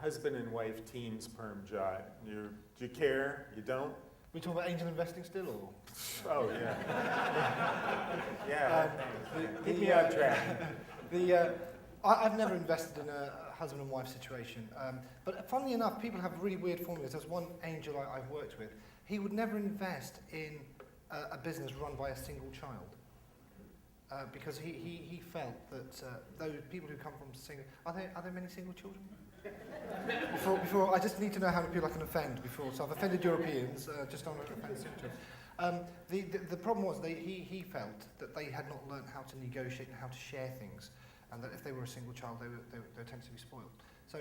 husband and wife teams, Permjot. Do you care? You don't? We talking about angel investing still, or? Oh, yeah. Yeah, keep me on track. I've never invested in a husband and wife situation, but funnily enough, people have really weird formulas. There's one angel I've worked with. He would never invest in a business run by a single child. Because he felt that those people who come from single... Are there many single children? Before, I just need to know how many people I can offend before. So I've offended Europeans, just don't want to offend single children. The problem was he felt that they had not learned how to negotiate and how to share things, and that if they were a single child, they would tend to be spoiled. So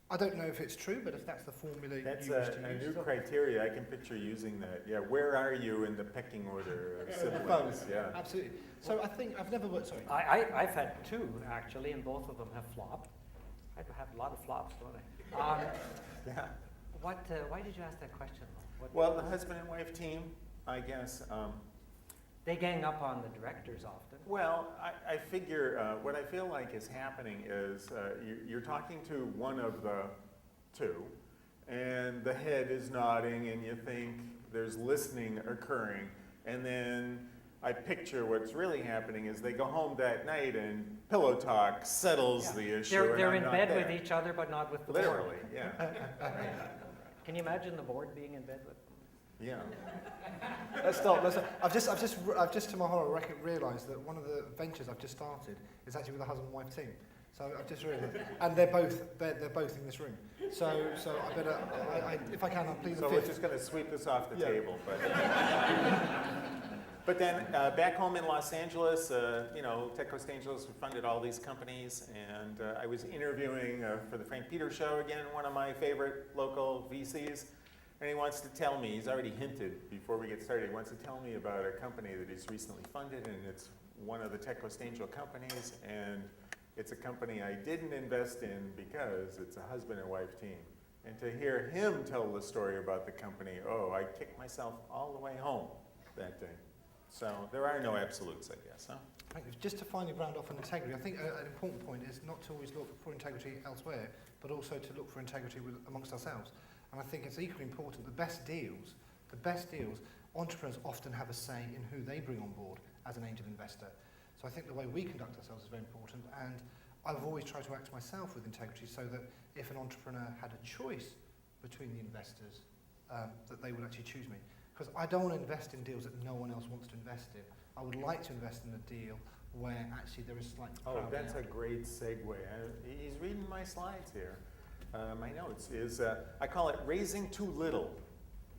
I don't know if it's true, but if that's the formula that's you used to a use. new criteria. I can picture using that. Yeah, where are you in the pecking order of siblings? Yeah, absolutely. So I think I've never worked. Sorry, I've had two actually, and both of them have flopped. I have a lot of flops, don't I? yeah. Why did you ask that question? Well, the husband and wife team, I guess. They gang up on the directors often. Well, I figure what I feel like is happening is you're talking to one of the two, and the head is nodding, and you think there's listening occurring, and then I picture what's really happening is they go home that night and pillow talk settles the issue. They're in bed with each other, but not with the board. Literally, yeah. Can you imagine the board being in bed with them? Yeah. Let's stop. I've just to my horror realised that one of the ventures I've just started is actually with a husband and wife team. So I've just realised, and they're both in this room. So I better, if I can, I'll please. So we're just going to sweep this off the table, but then back home in Los Angeles, Tech Coast Angels funded all these companies, and I was interviewing for the Frank Peters Show again, one of my favorite local VCs. And he wants to tell me, he's already hinted before we get started, he wants to tell me about a company that he's recently funded, and it's one of the Tech Coast Angel companies, and it's a company I didn't invest in because it's a husband and wife team. And to hear him tell the story about the company, I kicked myself all the way home that day. So there are no absolutes, I guess, huh? Just to finally round off on integrity, I think an important point is not to always look for integrity elsewhere, but also to look for integrity amongst ourselves. And I think it's equally important, the best deals, entrepreneurs often have a say in who they bring on board as an angel investor. So I think the way we conduct ourselves is very important, and I've always tried to act myself with integrity so that if an entrepreneur had a choice between the investors, that they would actually choose me. Because I don't want to invest in deals that no one else wants to invest in. I would like to invest in a deal where actually there is slight crowding that's out. a great segue. He's reading my slides here. My notes is, I call it raising too little.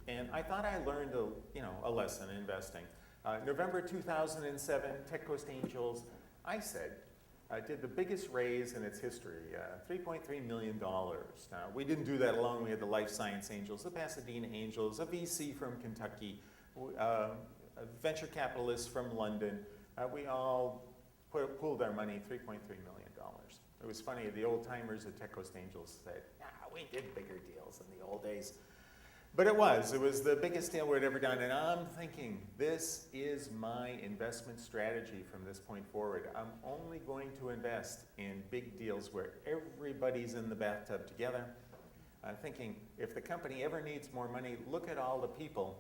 And I thought I learned a lesson in investing. November 2007, Tech Coast Angels, I said, did the biggest raise in its history, $3.3 million. Now, we didn't do that alone. We had the Life Science Angels, the Pasadena Angels, a VC from Kentucky, a venture capitalist from London. We all pooled our money, $3.3 million. It was funny, the old timers at Tech Coast Angels said, we did bigger deals in the old days. But it was the biggest deal we'd ever done, and I'm thinking, this is my investment strategy from this point forward. I'm only going to invest in big deals where everybody's in the bathtub together. I'm thinking, if the company ever needs more money, look at all the people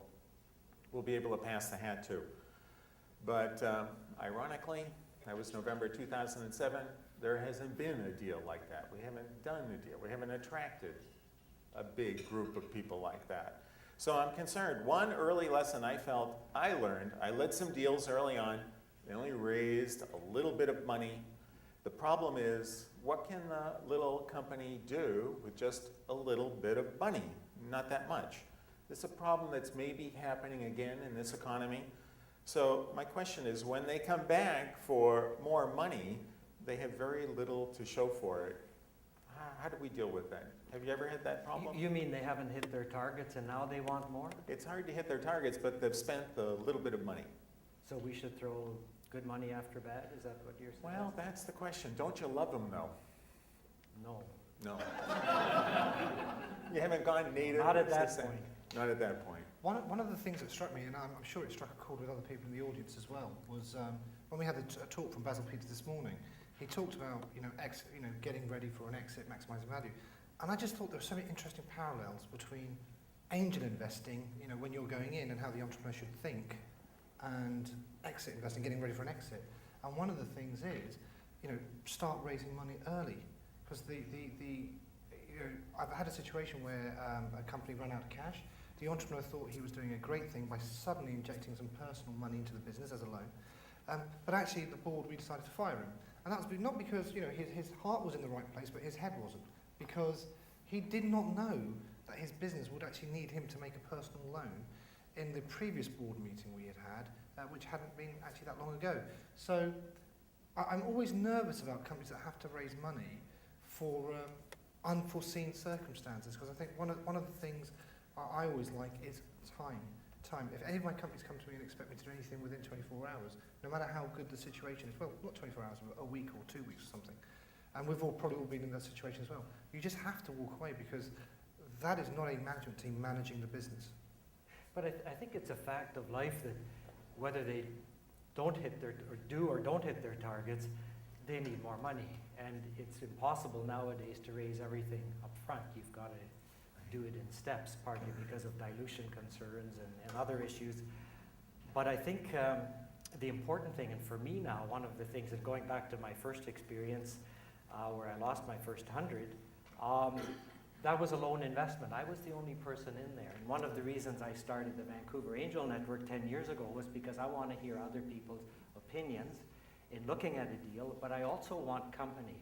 we'll be able to pass the hat to. But ironically, that was November 2007, there hasn't been a deal like that. We haven't done a deal. We haven't attracted a big group of people like that. So I'm concerned. One early lesson I felt I learned, I led some deals early on. They only raised a little bit of money. The problem is, what can the little company do with just a little bit of money? Not that much. This is a problem that's maybe happening again in this economy. So my question is, when they come back for more money, they have very little to show for it. How do we deal with that? Have you ever had that problem? You mean they haven't hit their targets and now they want more? It's hard to hit their targets, but they've spent a little bit of money. So we should throw good money after bad? Is that what you're saying? Well, that's the question. Don't you love them, though? No. You haven't gone native? Not at that point. Not at that point. One of the things that struck me, and I'm sure it struck a chord with other people in the audience as well, was when we had a talk from Basil Peters this morning. He talked about getting ready for an exit, maximising value. And I just thought there were so many interesting parallels between angel investing, you know, when you're going in and how the entrepreneur should think, and exit investing, getting ready for an exit. And one of the things is, you know, start raising money early. Because you know, I've had a situation where a company ran out of cash. The entrepreneur thought he was doing a great thing by suddenly injecting some personal money into the business as a loan. But actually, the board, we decided to fire him. And that was not because, you know, his heart was in the right place, but his head wasn't. Because he did not know that his business would actually need him to make a personal loan in the previous board meeting we had, which hadn't been actually that long ago. So I'm always nervous about companies that have to raise money for unforeseen circumstances, because I think one of the things I always like is time. If any of my companies come to me and expect me to do anything within 24 hours, no matter how good the situation is, well, not 24 hours, but a week or 2 weeks or something, and we've probably all been in that situation as well, you just have to walk away, because that is not a management team managing the business. But I think it's a fact of life that whether they don't hit their, or don't hit their targets, they need more money. And it's impossible nowadays to raise everything up front. You've got to do it in steps, partly because of dilution concerns and other issues. But I think the important thing, and for me now, one of the things, and going back to my first experience where I lost my first 100, that was a lone investment. I was the only person in there. And one of the reasons I started the Vancouver Angel Network 10 years ago was because I want to hear other people's opinions in looking at a deal, but I also want company.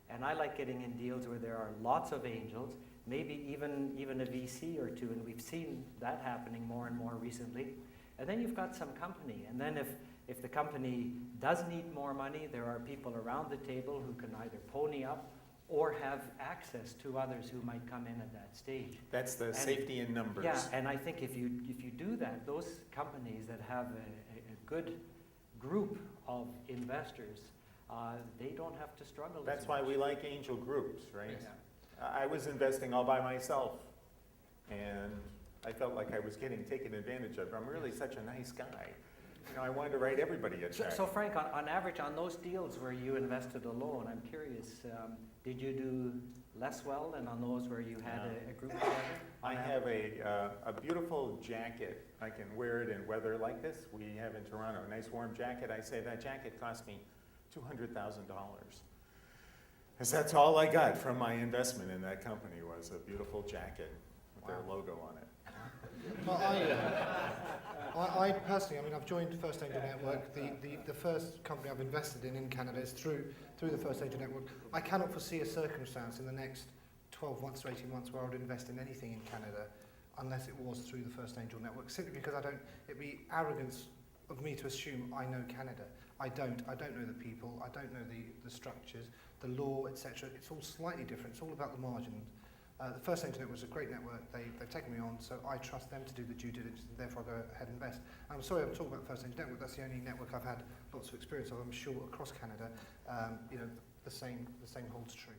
And I like getting in deals where there are lots of angels, maybe even a VC or two, and we've seen that happening more and more recently. And then you've got some company. And then if the company does need more money, there are people around the table who can either pony up or have access to others who might come in at that stage. That's the safety in numbers. Yeah, and I think if you do that, those companies that have a good group of investors, they don't have to struggle. That's why we like angel groups, right? Yes. I was investing all by myself, and I felt like I was getting taken advantage of. I'm really such a nice guy. You know, I wanted to write everybody a check. So Frank, on average, on those deals where you invested alone, I'm curious, did you do less well than on those where you had a group together? I have a beautiful jacket. I can wear it in weather like this. We have in Toronto a nice warm jacket. I say that jacket cost me $200,000. Because that's all I got from my investment in that company was a beautiful jacket with their logo on it. Well, I personally, I mean, I've joined First Angel Network. The first company I've invested in Canada is through the First Angel Network. I cannot foresee a circumstance in the next 12 months to 18 months where I would invest in anything in Canada unless it was through the First Angel Network, simply because it'd be arrogance of me to assume I know Canada. I don't know the people, I don't know the structures, the law, etc. It's all slightly different, it's all about the margins. The First Angel Network was a great network. They've taken me on, so I trust them to do the due diligence, and therefore I go ahead and invest. I'm sorry I'm talking about First Angel Network. That's the only network I've had lots of experience of. I'm sure across Canada, you know, the same holds true.